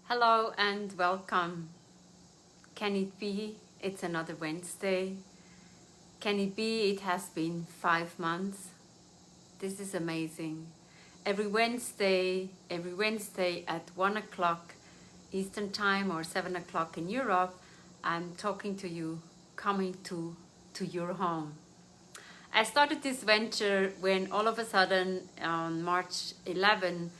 Hello and welcome. Can it be it's another Wednesday? Can it be it has been 5 months? This is amazing. Every Wednesday at 1 o'clock Eastern Time or 7 o'clock in Europe, I'm talking to you, coming to your home. I started this venture when all of a sudden on March 11,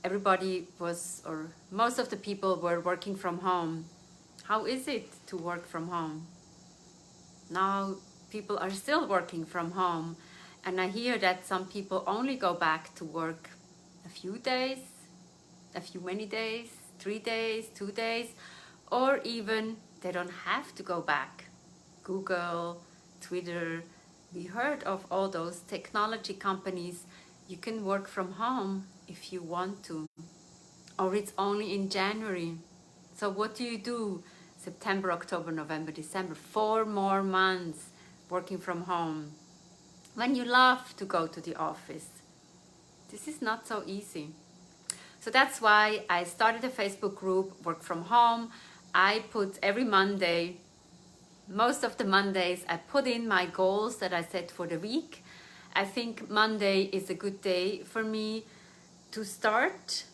everybody was, or most of the people were working from home. How is it to work from home? Now people are still working from home, and I hear that some people only go back to work a few days, many days, 3 days, 2 days, or even they don't have to go back. Google, Twitter, we heard of all those technology companies. You can work from home if you want to, or it's only in January. So what do you do? September, October, November, December, 4 more months working from home. When you love to go to the office, this is not so easy. So that's why I started a Facebook group, Work From Home. I put every Monday, most of the Mondays, I put in my goals that I set for the week. I think Monday is a good day for me to start.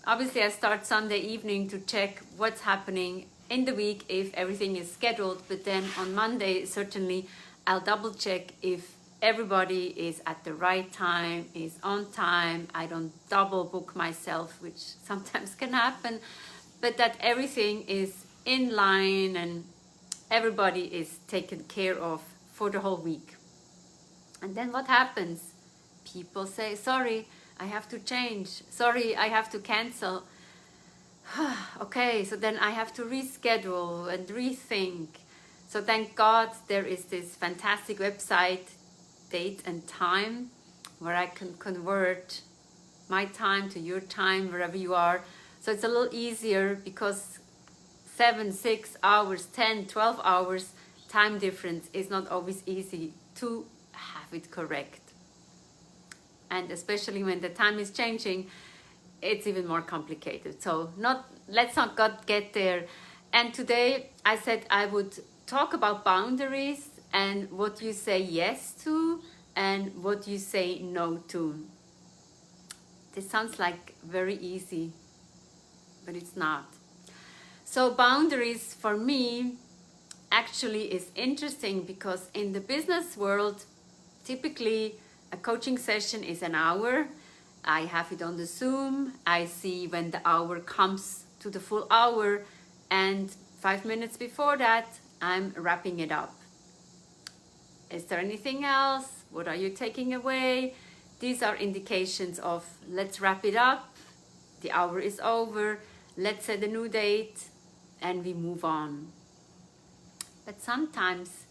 Obviously, I start Sunday evening to check what's happening in the week if everything is scheduled. But then on Monday, certainly, I'll double check if everybody is at the right time, is on time. I don't double book myself, which sometimes can happen. But that everything is in line and everybody is taken care of for the whole week. And then what happens? People say, sorry, I have to change. Sorry, I have to cancel. Okay, so then I have to reschedule and rethink. So thank God there is this fantastic website, Date and Time, where I can convert my time to your time wherever you are. So it's a little easier because 7, 6 hours, 10, 12 hours time difference is not always easy to have it correct. And especially when the time is changing, it's even more complicated. So let's not get there. And today I said I would talk about boundaries and what you say yes to and what you say no to. This sounds like very easy, but it's not. So boundaries for me actually is interesting because in the business world, typically a coaching session is an hour. I have it on the Zoom. I see when the hour comes to the full hour, and 5 minutes before that, I'm wrapping it up. Is there anything else? What are you taking away? These are indications of let's wrap it up. The hour is over. Let's set a new date and we move on. But sometimes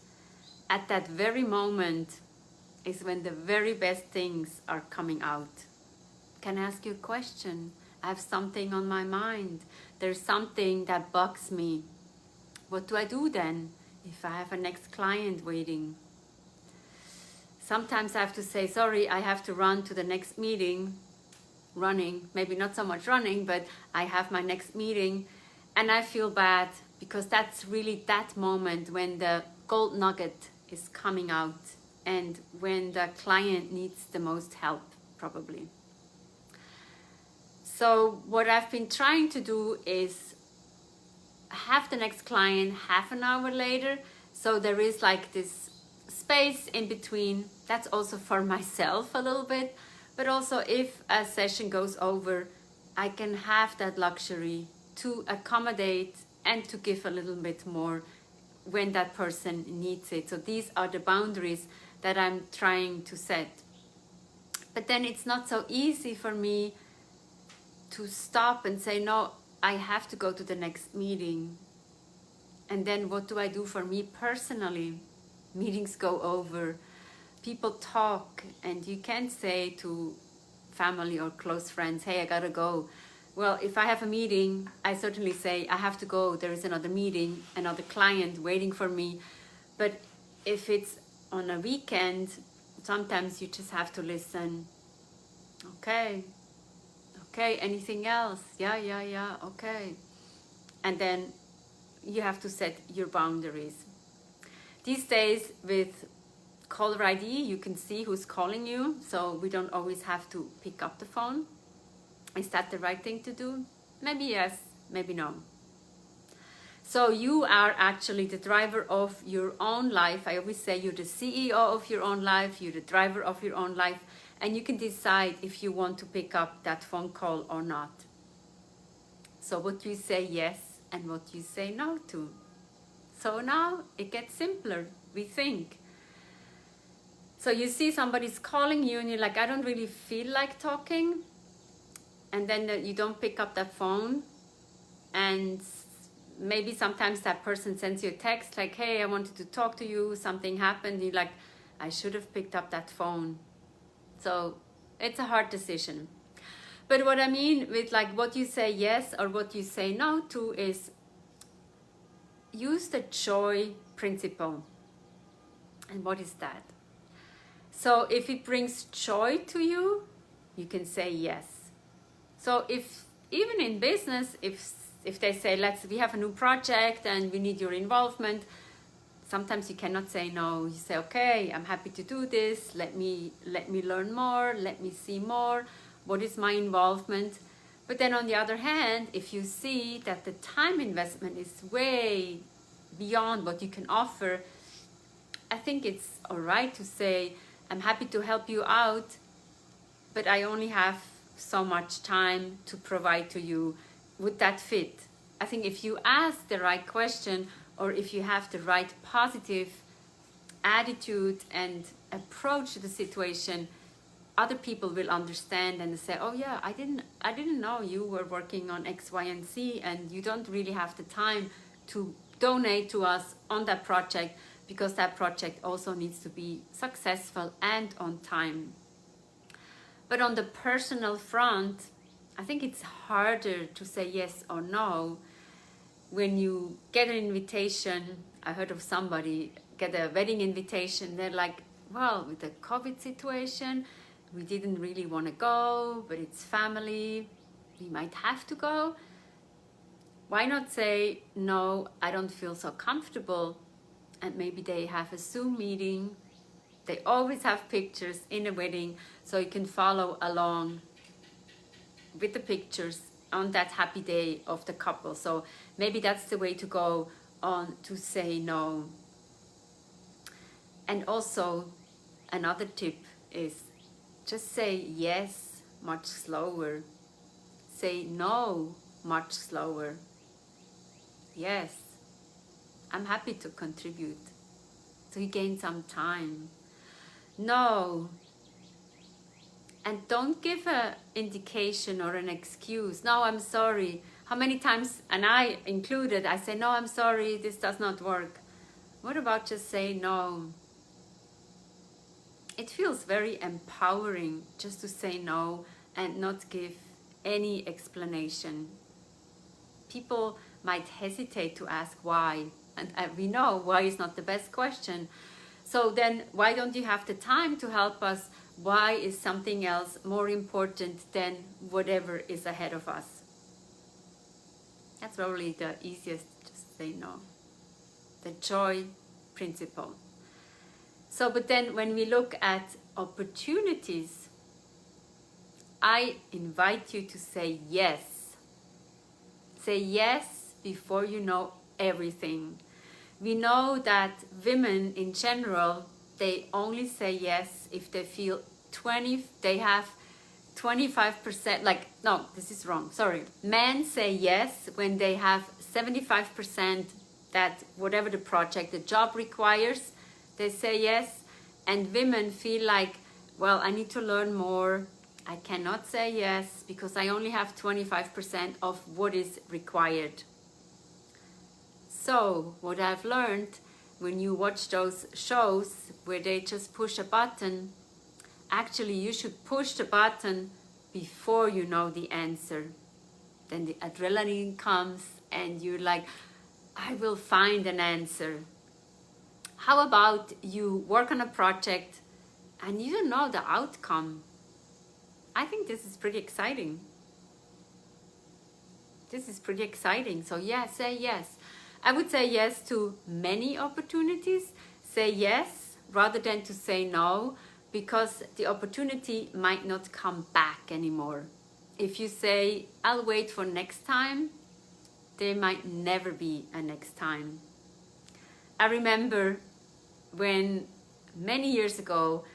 at that very moment is when the very best things are coming out. Can I ask you a question? I have something on my mind. There's something that bugs me. What do I do then if I have a next client waiting? Sometimes I have to say, sorry, I have to run to the next meeting. Running, maybe not so much running, but I have my next meeting and I feel bad because that's really that moment when the gold nugget is coming out and when the client needs the most help, probably. So what I've been trying to do is have the next client half an hour later. So there is like this space in between. That's also for myself a little bit. But also if a session goes over, I can have that luxury to accommodate and to give a little bit more when that person needs it. So these are the boundaries that I'm trying to set. But then it's not so easy for me to stop and say, no, I have to go to the next meeting. And then what do I do for me personally? Meetings go over, people talk, and you can't say to family or close friends, hey, I gotta go. Well, if I have a meeting, I certainly say, I have to go. There is another meeting, another client waiting for me. But if it's on a weekend, sometimes you just have to listen. Okay, anything else? Yeah, okay. and then you have to set your boundaries. These days with caller ID, you can see who's calling you, so we don't always have to pick up the phone. Is that the right thing to do? Maybe yes, maybe no. So you are actually the driver of your own life. I always say you're the CEO of your own life, you're the driver of your own life, and you can decide if you want to pick up that phone call or not. So what you say yes and what you say no to. So now it gets simpler, we think. So you see somebody's calling you and you're like, I don't really feel like talking. And then you don't pick up that phone. And maybe sometimes that person sends you a text like, hey, I wanted to talk to you, something happened. You're like, I should have picked up that phone. So it's a hard decision. But what I mean with like what you say yes or what you say no to is use the joy principle. And what is that? So if it brings joy to you, you can say yes. So if even in business, if they say, we have a new project and we need your involvement, sometimes you cannot say no. You say, okay, I'm happy to do this. Let me learn more. Let me see more. What is my involvement? But then on the other hand, if you see that the time investment is way beyond what you can offer, I think it's all right to say, I'm happy to help you out, but I only have so much time to provide to you. Would that fit? I think if you ask the right question, or if you have the right positive attitude and approach to the situation, other people will understand and say, oh yeah, I didn't know you were working on X, Y, and Z, and you don't really have the time to donate to us on that project, because that project also needs to be successful and on time. But on the personal front, I think it's harder to say yes or no. When you get an invitation, I heard of somebody get a wedding invitation, they're like, well, with the COVID situation, we didn't really want to go, but it's family, we might have to go. Why not say, no, I don't feel so comfortable, and maybe they have a Zoom meeting. They always have pictures in a wedding, so you can follow along with the pictures on that happy day of the couple. So maybe that's the way to go on to say no. And also another tip is just say yes much slower. Say no much slower. Yes, I'm happy to contribute. So you gain some time. No. And don't give an indication or an excuse. No, I'm sorry. How many times, and I included, I say, no, I'm sorry, this does not work. What about just say no? It feels very empowering just to say no and not give any explanation. People might hesitate to ask why. And we know why is not the best question. So then why don't you have the time to help us? Why is something else more important than whatever is ahead of us? That's probably the easiest, just say no. The joy principle. So, but then when we look at opportunities, I invite you to say yes. Say yes before you know everything. We know that women in general, they only say yes if they feel they have 25%, like, no, this is wrong, sorry. Men say yes when they have 75% that whatever the project, the job requires, they say yes. And women feel like, well, I need to learn more. I cannot say yes because I only have 25% of what is required. So what I've learned, when you watch those shows where they just push a button, actually you should push the button before you know the answer. Then the adrenaline comes and you're like, I will find an answer. How about you work on a project and you don't know the outcome? I think this is pretty exciting. this is pretty exciting. So yeah, say yes. I would say yes to many opportunities. Say yes rather than to say no, because the opportunity might not come back anymore. If you say, I'll wait for next time, there might never be a next time. I remember when many years ago,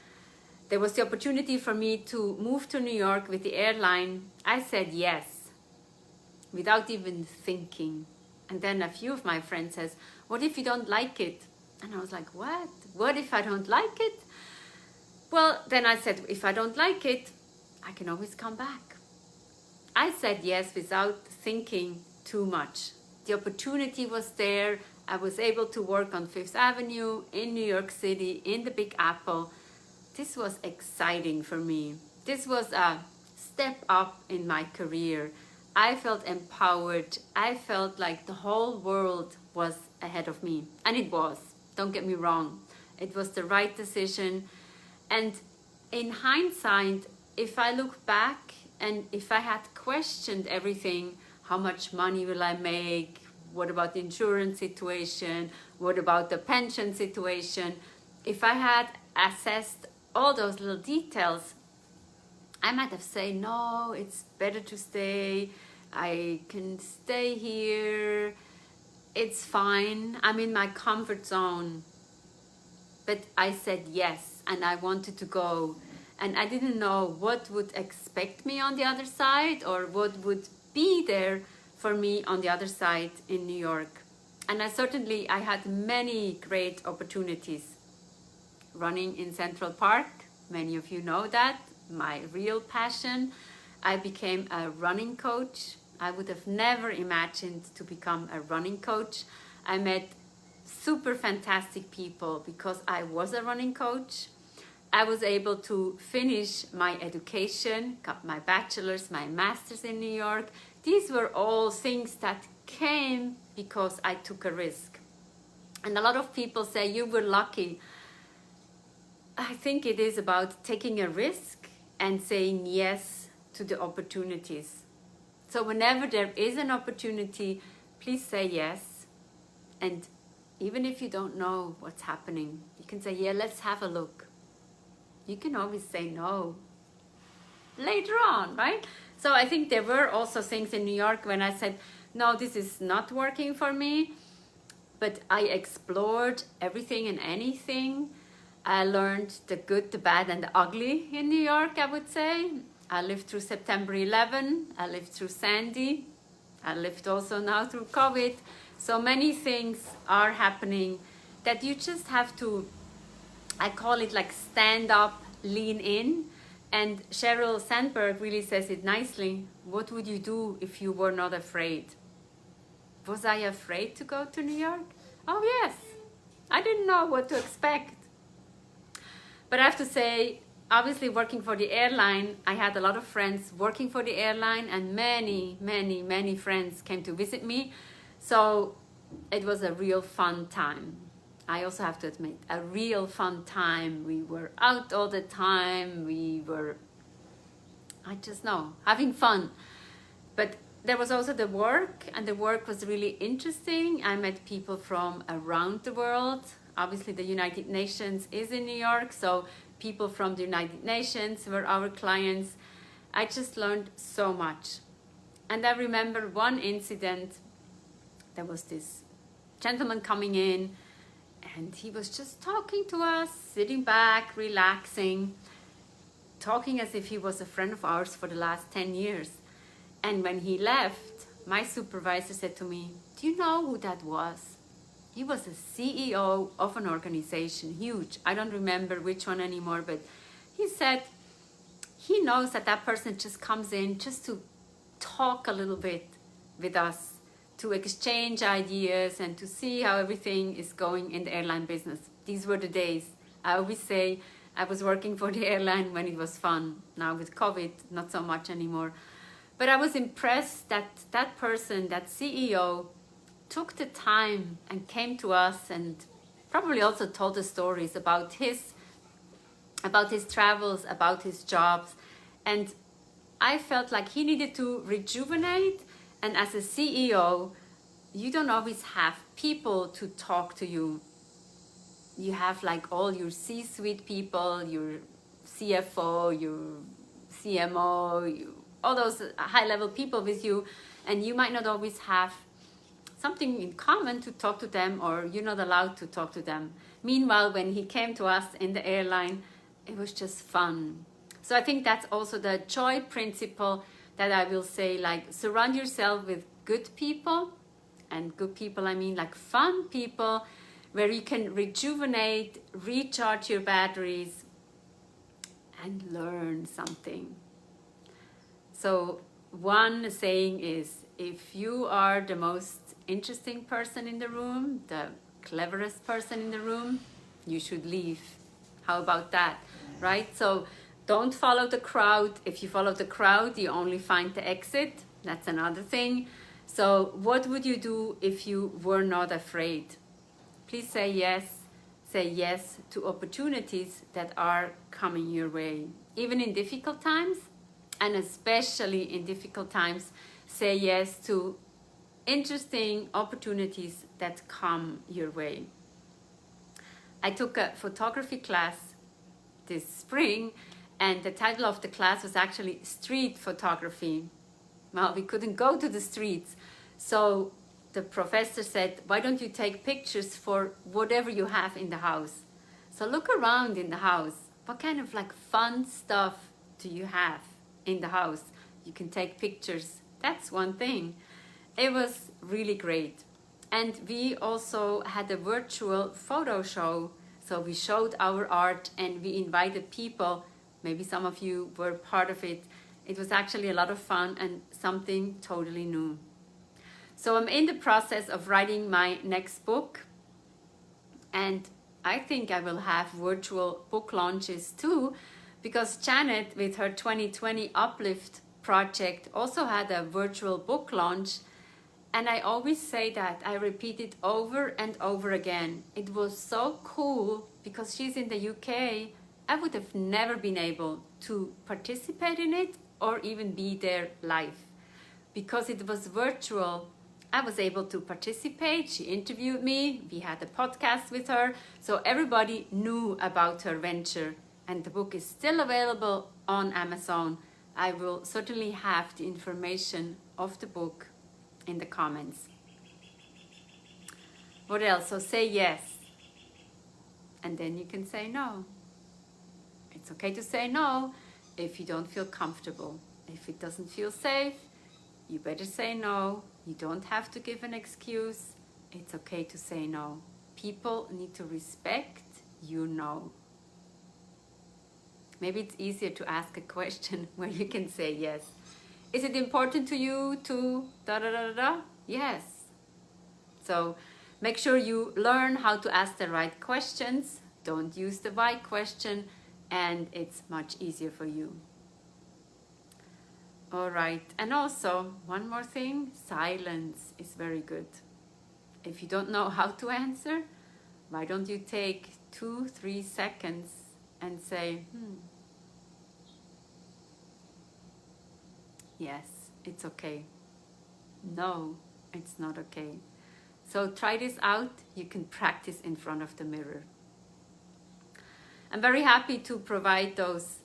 there was the opportunity for me to move to New York with the airline. I said yes, without even thinking. And then a few of my friends says, what if you don't like it? And I was like, what? What if I don't like it? Well, then I said, if I don't like it, I can always come back. I said yes without thinking too much. The opportunity was there. I was able to work on Fifth Avenue in New York City, in the Big Apple. This was exciting for me. This was a step up in my career. I felt empowered. I felt like the whole world was ahead of me. And it was. Don't get me wrong. It was the right decision. And in hindsight, if I look back and if I had questioned everything, how much money will I make? What about the insurance situation? What about the pension situation? If I had assessed all those little details, I might have said, no, it's better to stay. I can stay here. It's fine. I'm in my comfort zone. But I said yes, and I wanted to go. And I didn't know what would expect me on the other side or what would be there for me on the other side in New York. And I had many great opportunities. Running in Central Park, many of you know that, my real passion. I became a running coach. I would have never imagined to become a running coach. I met super fantastic people because I was a running coach. I was able to finish my education, got my bachelor's, my master's in New York. These were all things that came because I took a risk. And a lot of people say, you were lucky. I think it is about taking a risk and saying yes to the opportunities. So whenever there is an opportunity, please say yes. And even if you don't know what's happening, you can say, yeah, let's have a look. You can always say no later on, right? So I think there were also things in New York when I said, no, this is not working for me. But I explored everything and anything. I learned the good, the bad, and the ugly in New York, I would say. I lived through September 11. I lived through Sandy. I lived also now through COVID. So many things are happening that you just have to, I call it like stand up, lean in. And Sheryl Sandberg really says it nicely. What would you do if you were not afraid? Was I afraid to go to New York? Oh yes, I didn't know what to expect. But I have to say, obviously working for the airline, I had a lot of friends working for the airline and many, many, many friends came to visit me. So it was a real fun time. I also have to admit, a real fun time. We were out all the time. We were, I just know, having fun. But there was also the work, and the work was really interesting. I met people from around the world. Obviously, the United Nations is in New York, so people from the United Nations were our clients. I just learned so much. And I remember one incident. There was this gentleman coming in, and he was just talking to us, sitting back, relaxing, talking as if he was a friend of ours for the last 10 years. And when he left, my supervisor said to me, do you know who that was? He was a CEO of an organization, huge. I don't remember which one anymore, but he said he knows that that person just comes in just to talk a little bit with us, to exchange ideas and to see how everything is going in the airline business. These were the days. I always say I was working for the airline when it was fun. Now with COVID, not so much anymore. But I was impressed that that person, that CEO, took the time and came to us and probably also told us stories about his travels, about his jobs. And I felt like he needed to rejuvenate And as a CEO, you don't always have people to talk to you. You have like all your C-suite people, your CFO, your CMO, all those high-level people with you, and you might not always have something in common to talk to them, or you're not allowed to talk to them. Meanwhile, when he came to us in the airline, it was just fun. So I think that's also the joy principle that I will say, like, surround yourself with good people, and good people I mean like fun people, where you can rejuvenate, recharge your batteries, and learn something. So one saying is, if you are the most interesting person in the room, the cleverest person in the room, you should leave. How about that, right? So don't follow the crowd. If you follow the crowd, you only find the exit. That's another thing. So what would you do if you were not afraid? Please say yes. Say yes to opportunities that are coming your way. Even in difficult times, and especially in difficult times, say yes to interesting opportunities that come your way. I took a photography class this spring, and the title of the class was actually Street Photography. Well, we couldn't go to the streets, so the professor said, why don't you take pictures for whatever you have in the house? So look around in the house. What kind of like fun stuff do you have in the house? You can take pictures. That's one thing. It was really great. And we also had a virtual photo show. So we showed our art and we invited people. Maybe some of you were part of it. It was actually a lot of fun and something totally new. So I'm in the process of writing my next book. And I think I will have virtual book launches too, because Janet, with her 2020 Uplift project, also had a virtual book launch. And I always say that, I repeat it over and over again. It was so cool because she's in the UK. I would have never been able to participate in it or even be there live. Because it was virtual, I was able to participate. She interviewed me. We had a podcast with her. So everybody knew about her venture. And the book is still available on Amazon. I will certainly have the information of the book in the comments. What else? So say yes. And then you can say no. It's okay to say no if you don't feel comfortable. If it doesn't feel safe, you better say no. You don't have to give an excuse. It's okay to say no. People need to respect you no. Maybe it's easier to ask a question where you can say yes. Is it important to you to da-da-da-da-da? Yes. So make sure you learn how to ask the right questions. Don't use the why question, and it's much easier for you. All right. And also, one more thing, silence is very good. If you don't know how to answer, why don't you take 2-3 seconds and say, yes, it's okay. No, it's not okay. So try this out. You can practice in front of the mirror. I'm very happy to provide those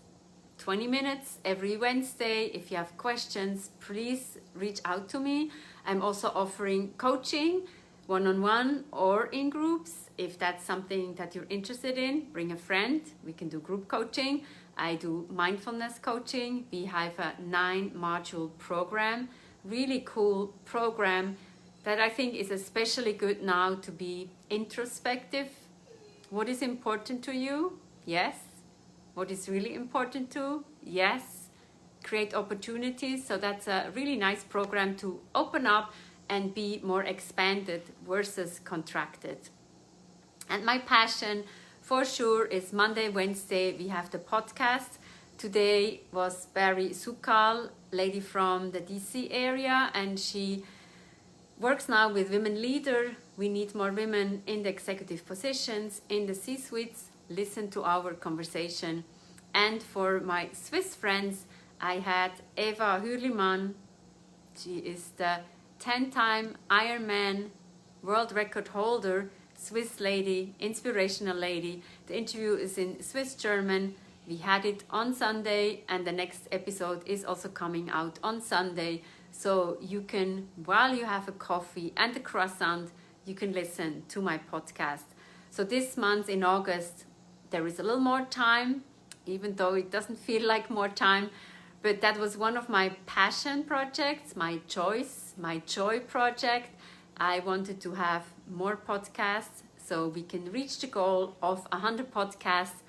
20 minutes every Wednesday. If you have questions, please reach out to me. I'm also offering coaching, one-on-one or in groups. If that's something that you're interested in, bring a friend. We can do group coaching. I do mindfulness coaching. We have a 9-module program, really cool program that I think is especially good now to be introspective. What is important to you? Yes. What is really important to? Yes. Create opportunities. So that's a really nice program to open up and be more expanded versus contracted. And my passion for sure is Monday, Wednesday, we have the podcast. Today was Barry Sukal, lady from the DC area, and she works now with Women Leader. We need more women in the executive positions, in the C-suites. Listen to our conversation. And for my Swiss friends, I had Eva Hürlimann. She is the 10-time Ironman world record holder, Swiss lady, inspirational lady. The interview is in Swiss German. We had it on Sunday, and the next episode is also coming out on Sunday. So you can, while you have a coffee and a croissant, you can listen to my podcast. So this month in August, there is a little more time, even though it doesn't feel like more time. But that was one of my passion projects, my joy project. I wanted to have more podcasts so we can reach the goal of 100 podcasts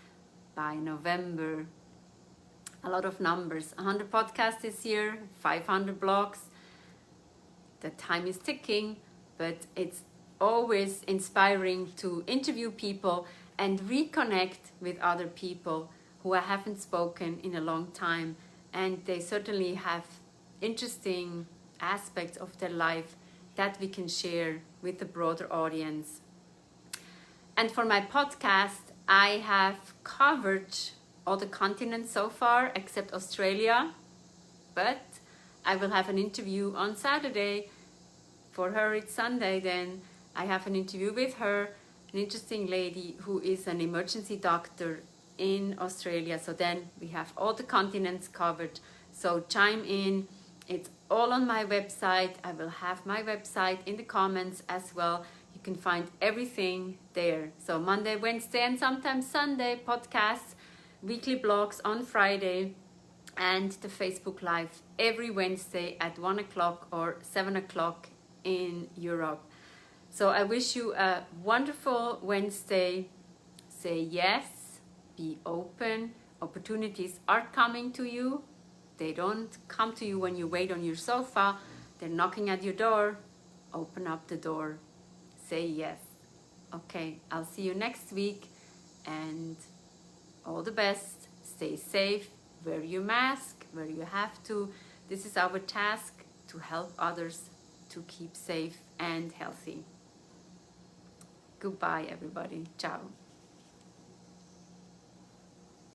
by November. A lot of numbers. 100 podcasts this year, 500 blogs. The time is ticking, but it's always inspiring to interview people and reconnect with other people who I haven't spoken in a long time. And they certainly have interesting aspects of their life that we can share with the broader audience. And for my podcast, I have covered all the continents so far except Australia, but I will have an interview on Saturday. For her it's Sunday, then I have an interview with her, an interesting lady who is an emergency doctor in Australia. So then we have all the continents covered. So chime in. It's all on my website. I will have my website in the comments as well. You can find everything there. So Monday, Wednesday, and sometimes Sunday podcasts, weekly blogs on Friday, and the Facebook Live every Wednesday at 1 o'clock or 7 o'clock in Europe. So I wish you a wonderful Wednesday. Say yes, be open. Opportunities are coming to you. They don't come to you when you wait on your sofa. They're knocking at your door. Open up the door. Say yes. Okay, I'll see you next week, and all the best. Stay safe. Wear your mask where you have to. This is our task, to help others to keep safe and healthy. Goodbye, everybody. Ciao.